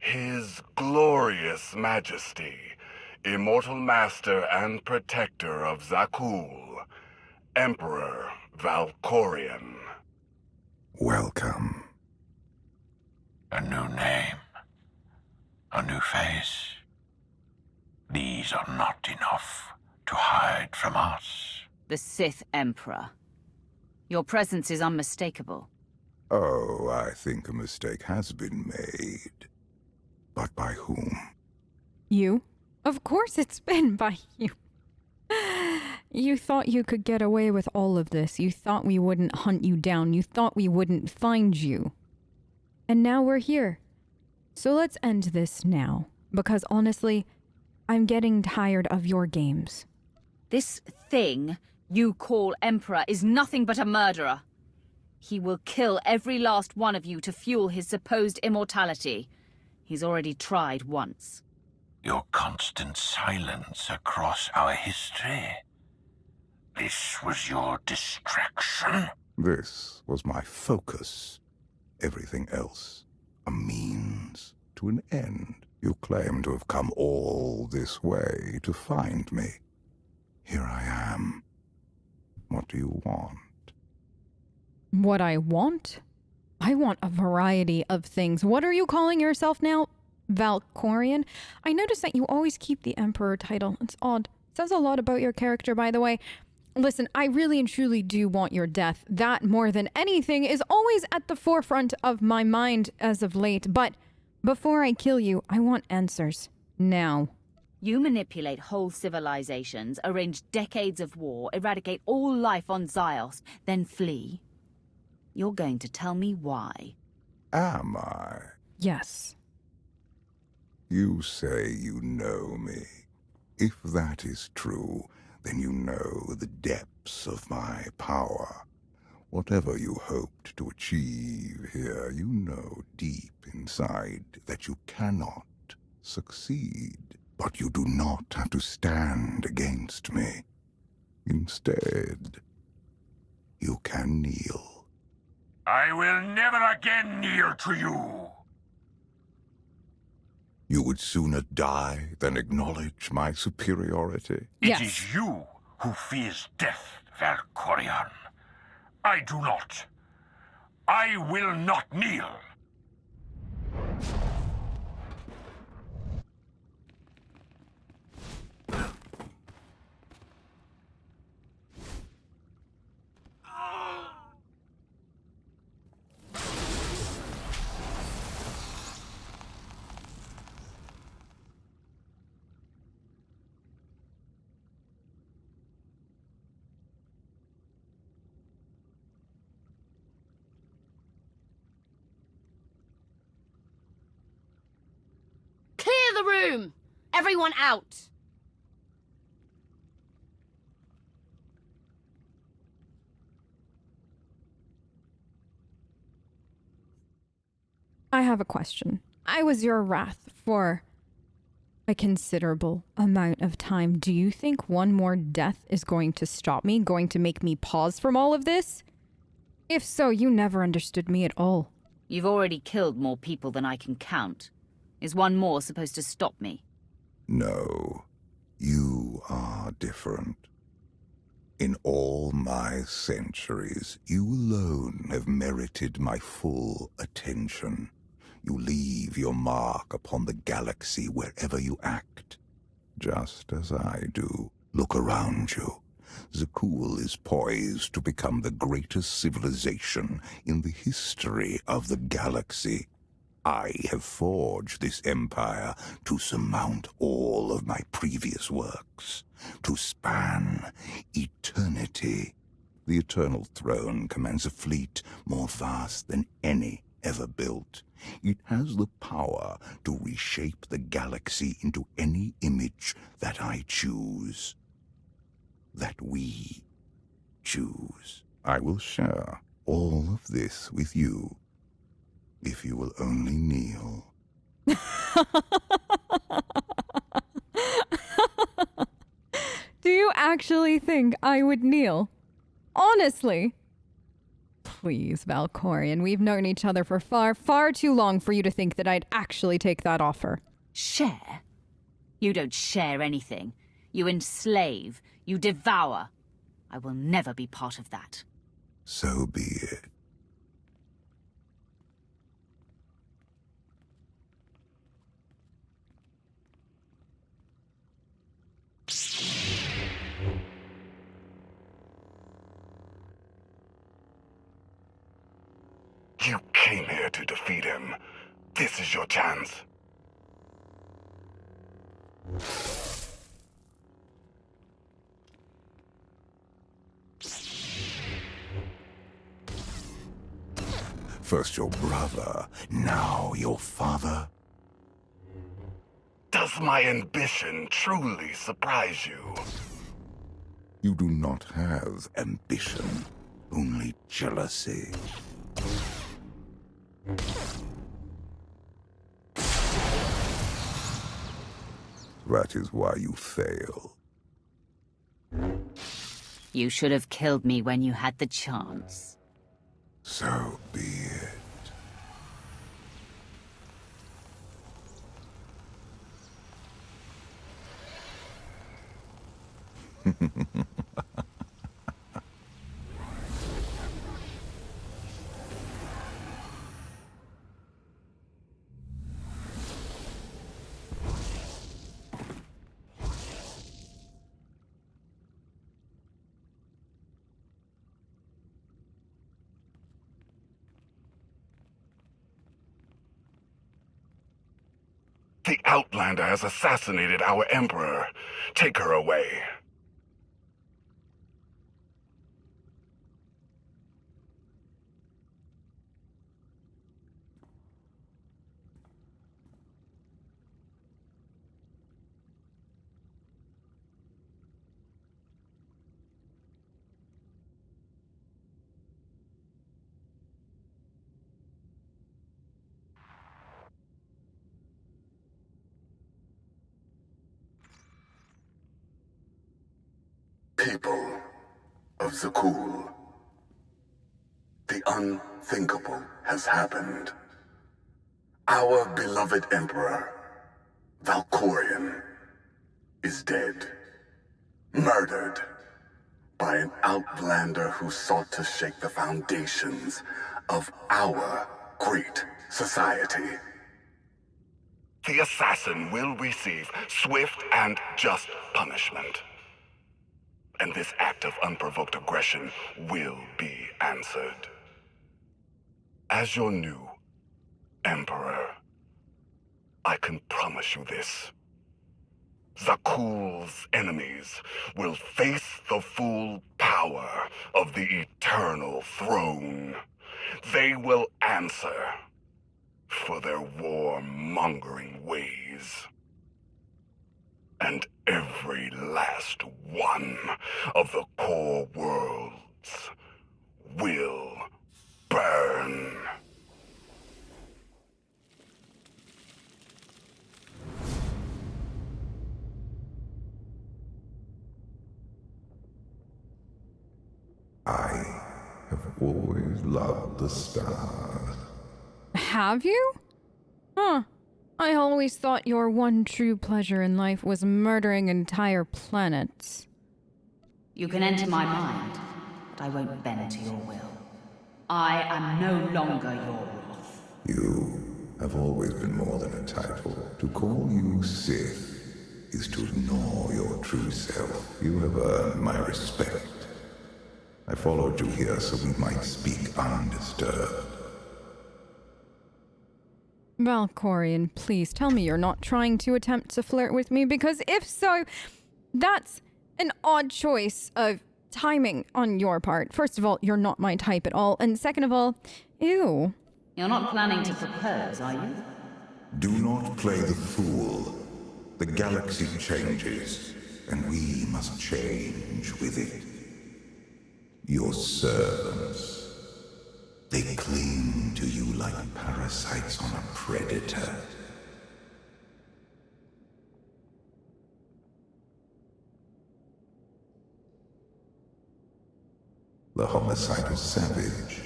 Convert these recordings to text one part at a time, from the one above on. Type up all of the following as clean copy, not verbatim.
His glorious majesty, immortal master and protector of Zakul, Emperor Valkorion. Welcome. A new name. A new face. These are not enough to hide from us. The Sith Emperor. Your presence is unmistakable. Oh, I think a mistake has been made. But by whom? You? Of course it's been by you. You thought you could get away with all of this. You thought we wouldn't hunt you down. You thought we wouldn't find you. And now we're here. So let's end this now. Because honestly, I'm getting tired of your games. This thing you call Emperor is nothing but a murderer. He will kill every last one of you to fuel his supposed immortality. He's already tried once. Your constant silence across our history. This was your distraction? This was my focus. Everything else, a means to an end. You claim to have come all this way to find me. Here I am. What do you want? What I want? I want a variety of things. What are you calling yourself now? Valkorion? I notice that you always keep the Emperor title. It's odd. Says a lot about your character, by the way. Listen, I really and truly do want your death. That, more than anything, is always at the forefront of my mind as of late. But before I kill you, I want answers. Now. You manipulate whole civilizations, arrange decades of war, eradicate all life on Zyos, then flee. You're going to tell me why. Am I? Yes. You say you know me. If that is true, then you know the depths of my power. Whatever you hoped to achieve here, you know deep inside that you cannot succeed. But you do not have to stand against me. Instead, you can kneel. I will never again kneel to you. You would sooner die than acknowledge my superiority? Yes. It is you who fears death, Valkorion. I do not. I will not kneel. Clear the room! Everyone out! I have a question. I was your wrath for a considerable amount of time. Do you think one more death is going to stop me, going to make me pause from all of this? If so, you never understood me at all. You've already killed more people than I can count. Is one more supposed to stop me? No, you are different. In all my centuries, you alone have merited my full attention. You leave your mark upon the galaxy wherever you act, just as I do. Look around you. Zakul is poised to become the greatest civilization in the history of the galaxy. I have forged this empire to surmount all of my previous works, to span eternity. The Eternal Throne commands a fleet more vast than any ever built. It has the power to reshape the galaxy into any image that I choose, that we choose. I will share all of this with you, if you will only kneel. Do you actually think I would kneel? Honestly? Please, Valkorion, we've known each other for far, far too long for you to think that I'd actually take that offer. Share? You don't share anything. You enslave. You devour. I will never be part of that. So be it. You came here to defeat him. This is your chance. First your brother, now your father. Does my ambition truly surprise you? You do not have ambition, only jealousy. That is why you fail. You should have killed me when you had the chance. So be it. The Outlander has assassinated our Emperor. Take her away. People of Zakul, the unthinkable has happened. Our beloved Emperor, Valkorion, is dead. Murdered by an Outlander who sought to shake the foundations of our great society. The assassin will receive swift and just punishment. And this act of unprovoked aggression will be answered. As your new Emperor, I can promise you this. Zakul's enemies will face the full power of the Eternal Throne. They will answer for their warmongering ways. And every last one of the core worlds will burn. I have always loved the stars. Have you? Huh. I always thought your one true pleasure in life was murdering entire planets. You can enter my mind, but I won't bend to your will. I am no longer your wrath. You have always been more than a title. To call you Sith is to ignore your true self. You have earned my respect. I followed you here so we might speak undisturbed. Valkorion, please tell me you're not trying to attempt to flirt with me, because if so, that's an odd choice of timing on your part. First of all, you're not my type at all, and second of all, ew. You're not planning to propose, are you? Do not play the fool. The galaxy changes, and we must change with it. Your servants. They cling to you like parasites on a predator. The homicidal savage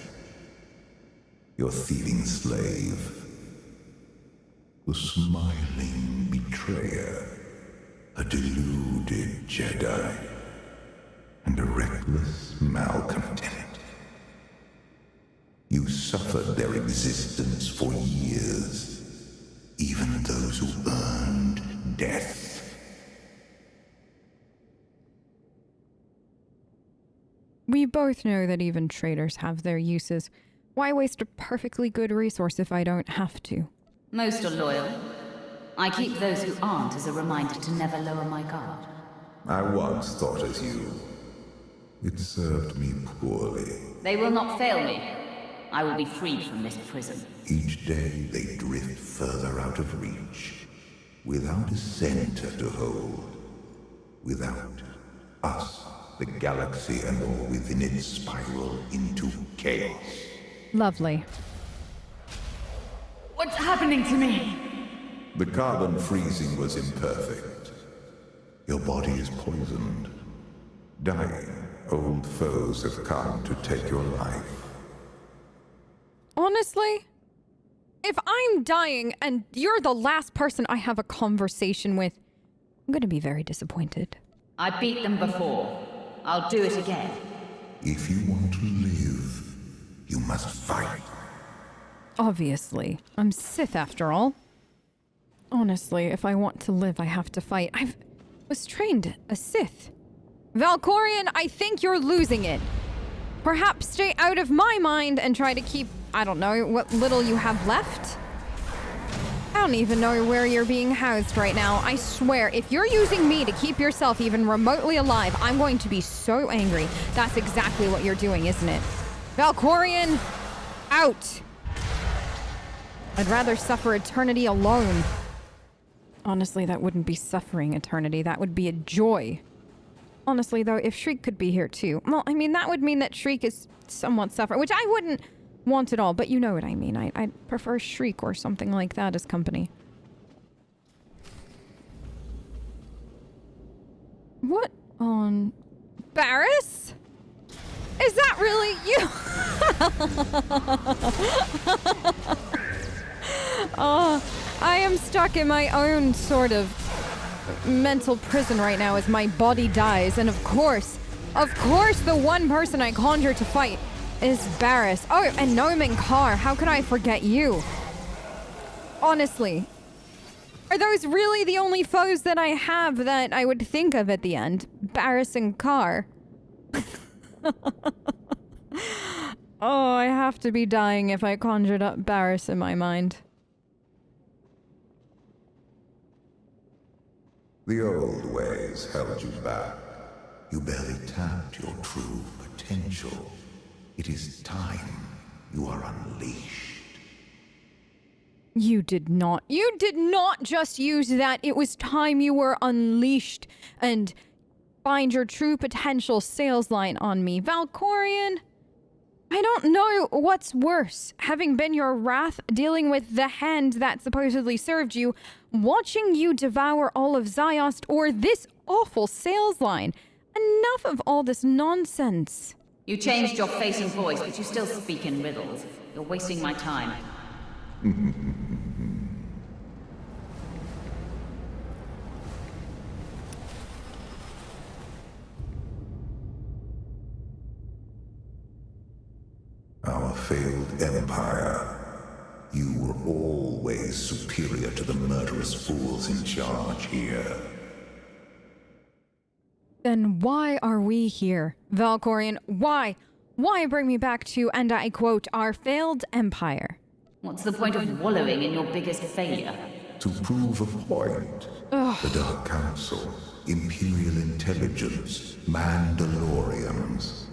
your thieving slave, the smiling betrayer, a deluded Jedi, and a reckless malcontent. You suffered their existence for years, even those who earned death. We both know that even traitors have their uses. Why waste a perfectly good resource if I don't have to? Most are loyal. I keep those who aren't as a reminder to never lower my guard. I once thought as you. It served me poorly. They will not fail me. I will be freed from this prison. Each day they drift further out of reach, without a center to hold, without us, the galaxy and all within it spiral into chaos. Lovely. What's happening to me? The carbon freezing was imperfect. Your body is poisoned. Dying, old foes have come to take your life. Honestly, if I'm dying and you're the last person I have a conversation with, I'm gonna be very disappointed. I beat them before. I'll do it again. If you want to live, you must fight. Obviously. I'm Sith after all. Honestly, if I want to live, I have to fight. I was trained a Sith. Valkorion, I think you're losing it. Perhaps stay out of my mind and try to keep, I don't know, what little you have left? I don't even know where you're being housed right now. I swear, if you're using me to keep yourself even remotely alive, I'm going to be so angry. That's exactly what you're doing, isn't it? Valkorion, out! I'd rather suffer eternity alone. Honestly, that wouldn't be suffering eternity. That would be a joy. Honestly, though, if Shriek could be here too, well, I mean, that would mean that Shriek is somewhat suffering, which I wouldn't want at all, but you know what I mean. I'd prefer Shriek or something like that as company. What on... Barris? Is that really you? Oh, I am stuck in my own sort of mental prison right now as my body dies, and of course, the one person I conjure to fight is Barris. Oh, and Noam Carr. How could I forget you? Honestly, are those really the only foes that I have that I would think of at the end? Barris and Carr. Oh, I have to be dying if I conjured up Barris in my mind. The old ways held you back. You barely tapped your true potential. It is time you are unleashed. You did not just use that. It was time you were unleashed and find your true potential sales line on me. Valkorion, I don't know what's worse. Having been your wrath, dealing with the hand that supposedly served you, watching you devour all of Ziost, or this awful sales line. Enough of all this nonsense. You changed your face and voice, but you still speak in riddles. You're wasting my time. Our failed empire. You were always superior to the murderous fools in charge here. Then why are we here? Valkorion, why? Why bring me back to, and I quote, our failed empire? What's the point of wallowing in your biggest failure? To prove a point. The Dark Council, Imperial Intelligence, Mandalorians,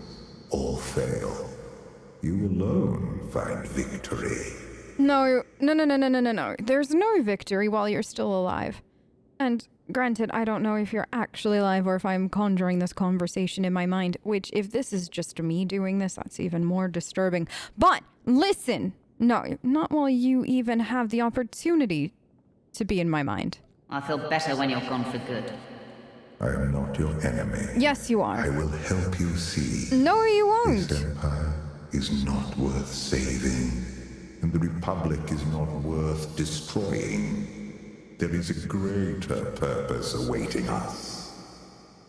all fail. You alone find victory. No. There's no victory while you're still alive. And granted, I don't know if you're actually alive or if I'm conjuring this conversation in my mind, which if this is just me doing this, that's even more disturbing. But listen, no, not while you even have the opportunity to be in my mind. I'll feel better when you're gone for good. I am not your enemy. Yes, you are. I will help you see. No, you won't. This empire is not worth saving. and the Republic is not worth destroying. There is a greater purpose awaiting us.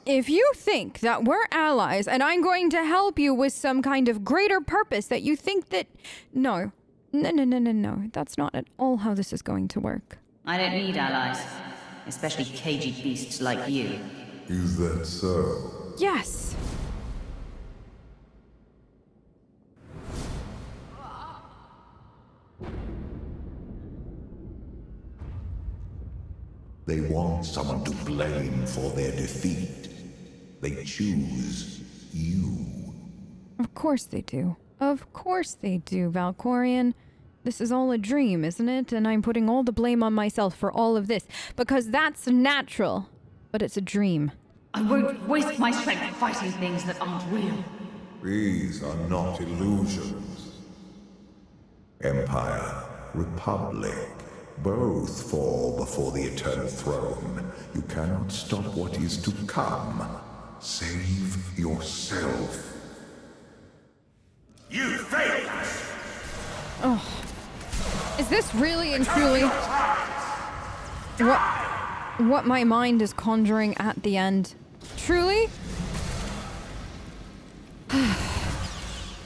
If you think that we're allies and I'm going to help you with some kind of greater purpose that you think that... No. No. That's not at all how this is going to work. I don't need allies, especially cagey beasts like you. Is that so? Yes. They want someone to blame for their defeat. They choose you. Of course they do. Of course they do, Valkorion. This is all a dream, isn't it? And I'm putting all the blame on myself for all of this, because that's natural. But it's a dream. I won't waste my strength fighting things that aren't real. These are not illusions. Empire, Republic, both fall before the Eternal Throne. You cannot stop what is to come. Save yourself. You failed! Oh. Is this really and truly what my mind is conjuring at the end? Truly?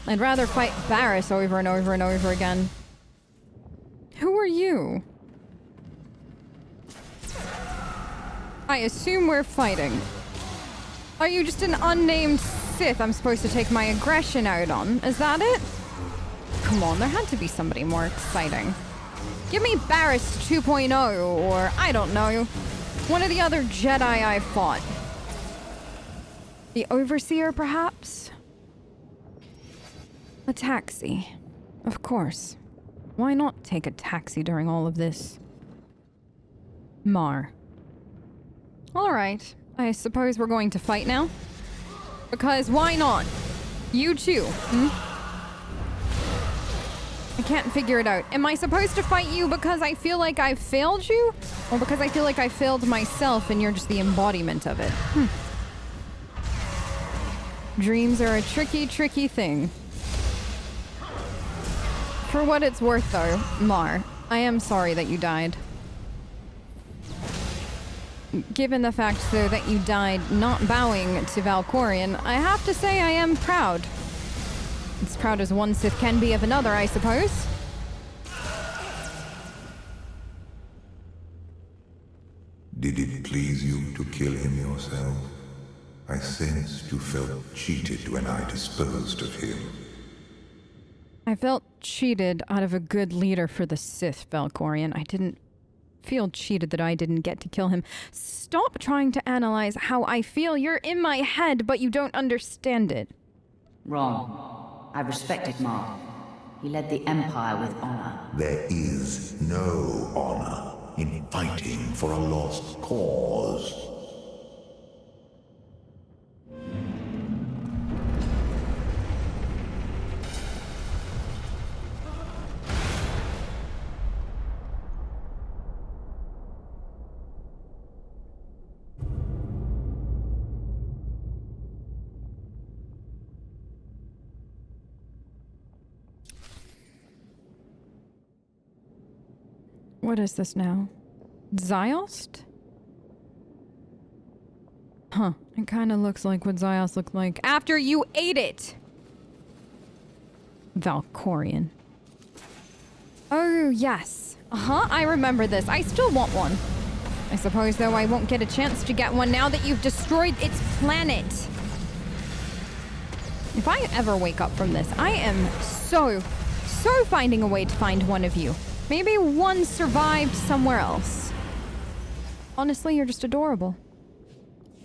I'd rather fight Barris over and over and over again. Who are you? I assume we're fighting. Are you just an unnamed Sith I'm supposed to take my aggression out on? Is that it? Come on, there had to be somebody more exciting. Give me Barris 2.0, or I don't know, one of the other Jedi I fought. The Overseer, perhaps? A taxi. Of course. Why not take a taxi during all of this? Mar. Alright, I suppose we're going to fight now? Because why not? You too, I can't figure it out. Am I supposed to fight you because I feel like I've failed you? Or because I feel like I failed myself and you're just the embodiment of it? Dreams are a tricky, tricky thing. For what it's worth though, Mar, I am sorry that you died. Given the fact though that you died not bowing to Valkorion, I have to say I am proud. As proud as one Sith can be of another, I suppose. Did it please you to kill him yourself? I sensed you felt cheated when I disposed of him. I felt cheated out of a good leader for the Sith, Valkorion. I didn't feel cheated that I didn't get to kill him. Stop trying to analyze how I feel. You're in my head, but you don't understand it. Wrong. I respected Mar. He led the Empire with honor. There is no honor in fighting for a lost cause. What is this now? Ziost? Huh. It kind of looks like what Ziost looked like after you ate it! Valkorion. Oh, yes. I remember this. I still want one. I suppose, though, I won't get a chance to get one now that you've destroyed its planet. If I ever wake up from this, I am so finding a way to find one of you. Maybe one survived somewhere else. Honestly, you're just adorable.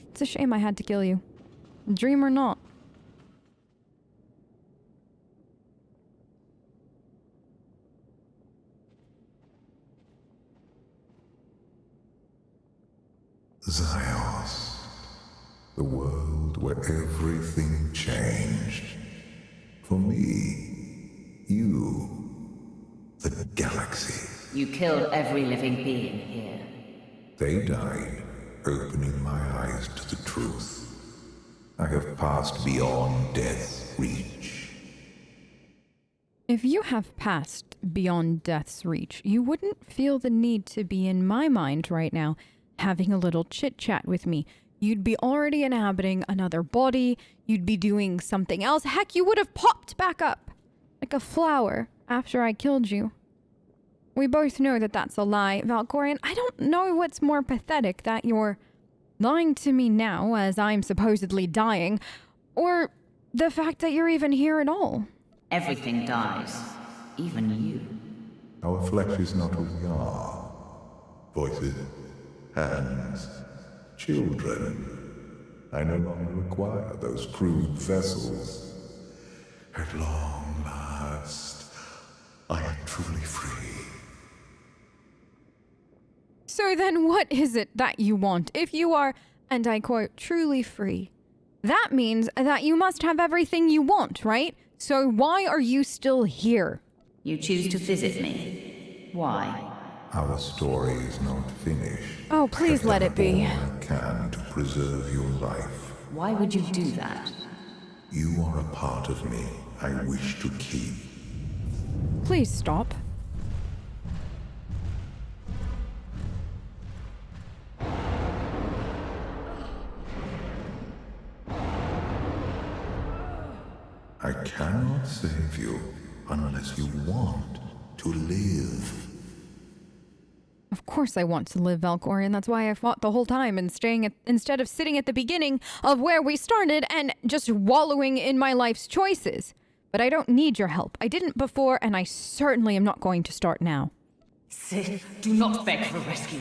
It's a shame I had to kill you. Dream or not. Ziost. The world where everything changed. For me, you. The galaxy. You killed every living being here. They died, opening my eyes to the truth. I have passed beyond death's reach. If you have passed beyond death's reach, you wouldn't feel the need to be in my mind right now, having a little chit-chat with me. You'd be already inhabiting another body, you'd be doing something else. Heck, you would have popped back up like a flower after I killed you. We both know that that's a lie, Valkorion. I don't know what's more pathetic, that you're lying to me now as I'm supposedly dying, or the fact that you're even here at all. Everything dies. Even you. Our flesh is not who we are. Voices, hands, children. I no longer require those crude vessels. At long last, I am truly free. So then what is it that you want? If you are, and I quote, truly free, that means that you must have everything you want, right? So why are you still here? You choose to visit me. Why? Our story is not finished. Oh, please let it be. All I can to preserve your life. Why would you do that? You are a part of me I wish to keep. Please stop. I cannot save you unless you want to live. Of course I want to live, Valkorion. That's why I fought the whole time and instead of sitting at the beginning of where we started and just wallowing in my life's choices. But I don't need your help. I didn't before, and I certainly am not going to start now. Sith, do not beg for rescue.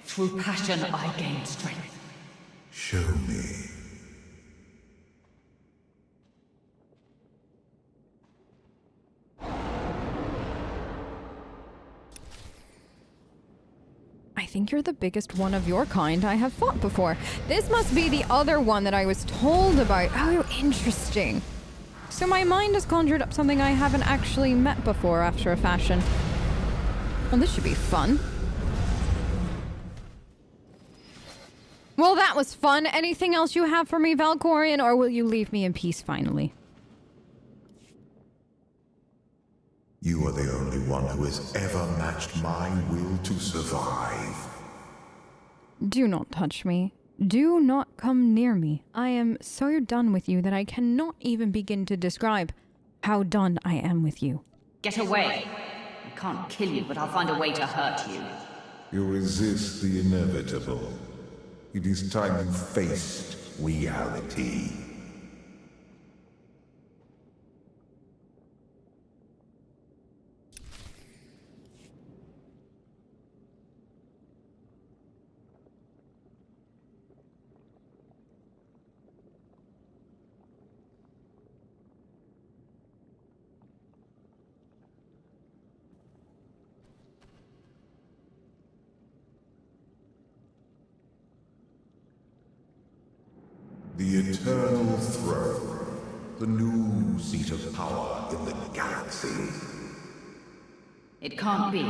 Through passion, I gain strength. Show me. I think you're the biggest one of your kind I have fought before. This must be the other one that I was told about. Oh, interesting. So my mind has conjured up something I haven't actually met before after a fashion. Well, this should be fun. Well, that was fun. Anything else you have for me, Valkorion, or will you leave me in peace finally? You are the only one who has ever matched my will to survive. Do not touch me. Do not come near me. I am so done with you that I cannot even begin to describe how done I am with you. Get away. I can't kill you, but I'll find a way to hurt you. You resist the inevitable. It is time you faced reality. The eternal throne, the new seat of power in the galaxy. It can't be.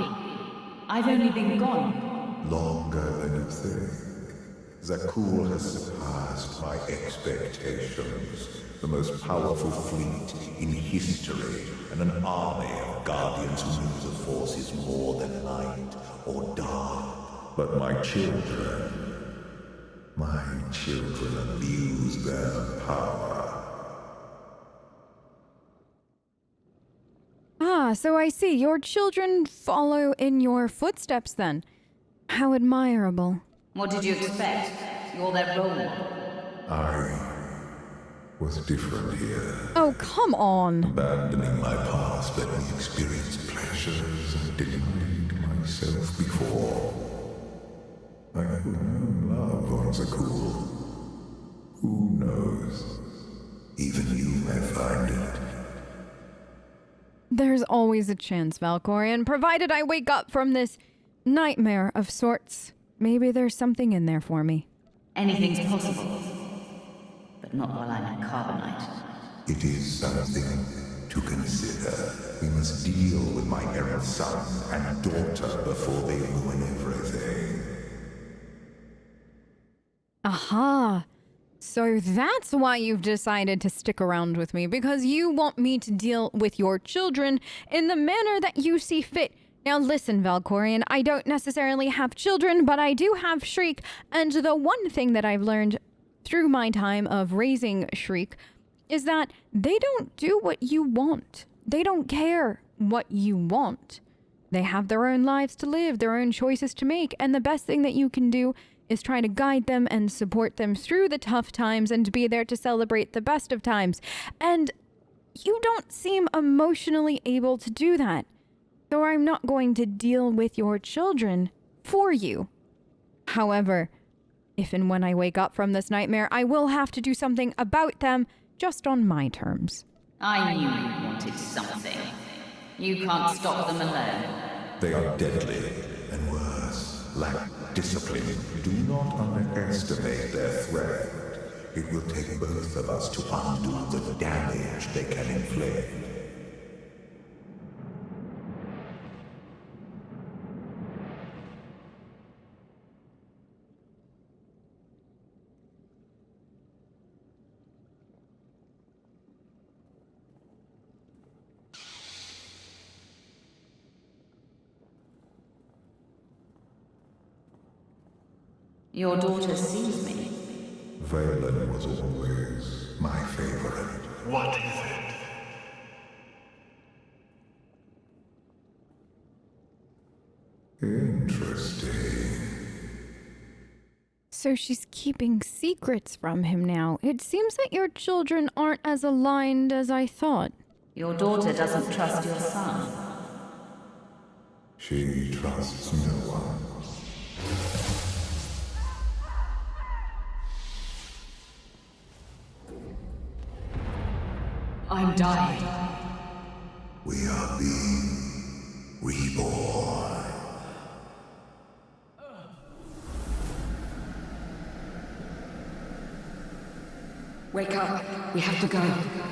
I've only been gone. Longer than you think. Zakul has surpassed my expectations. The most powerful fleet in history, and an army of guardians who knew the Force is more than light or dark. But my children abuse their power. Ah, so I see. Your children follow in your footsteps then. How admirable. What did you expect? You're their role model. I was different here. Oh, come on. Abandoning my past let me experience pleasures I denied myself before. I have known love on Zakul. Who knows? Even you may find it. There's always a chance, Valkorion, provided I wake up from this nightmare of sorts. Maybe there's something in there for me. Anything's possible. But not while I'm in carbonite. It is something to consider. We must deal with my errant son and daughter before they ruin everything. Aha! So that's why you've decided to stick around with me, because you want me to deal with your children in the manner that you see fit. Now listen, Valkorion, I don't necessarily have children, but I do have Shriek, and the one thing that I've learned through my time of raising Shriek is that they don't do what you want. They don't care what you want. They have their own lives to live, their own choices to make, and the best thing that you can do is try to guide them and support them through the tough times and be there to celebrate the best of times. And you don't seem emotionally able to do that. So I'm not going to deal with your children for you. However, if and when I wake up from this nightmare, I will have to do something about them just on my terms. I knew you wanted something. You can't stop them alone. They are deadly, and worse, lack discipline. Do not underestimate their threat. It will take both of us to undo the damage they can inflict. Your daughter sees me. Valen was always my favorite. What is it? Interesting. So she's keeping secrets from him now. It seems that your children aren't as aligned as I thought. Your daughter doesn't trust your son. She trusts no one. I'm dying. We are being reborn. Wake up. We have to go.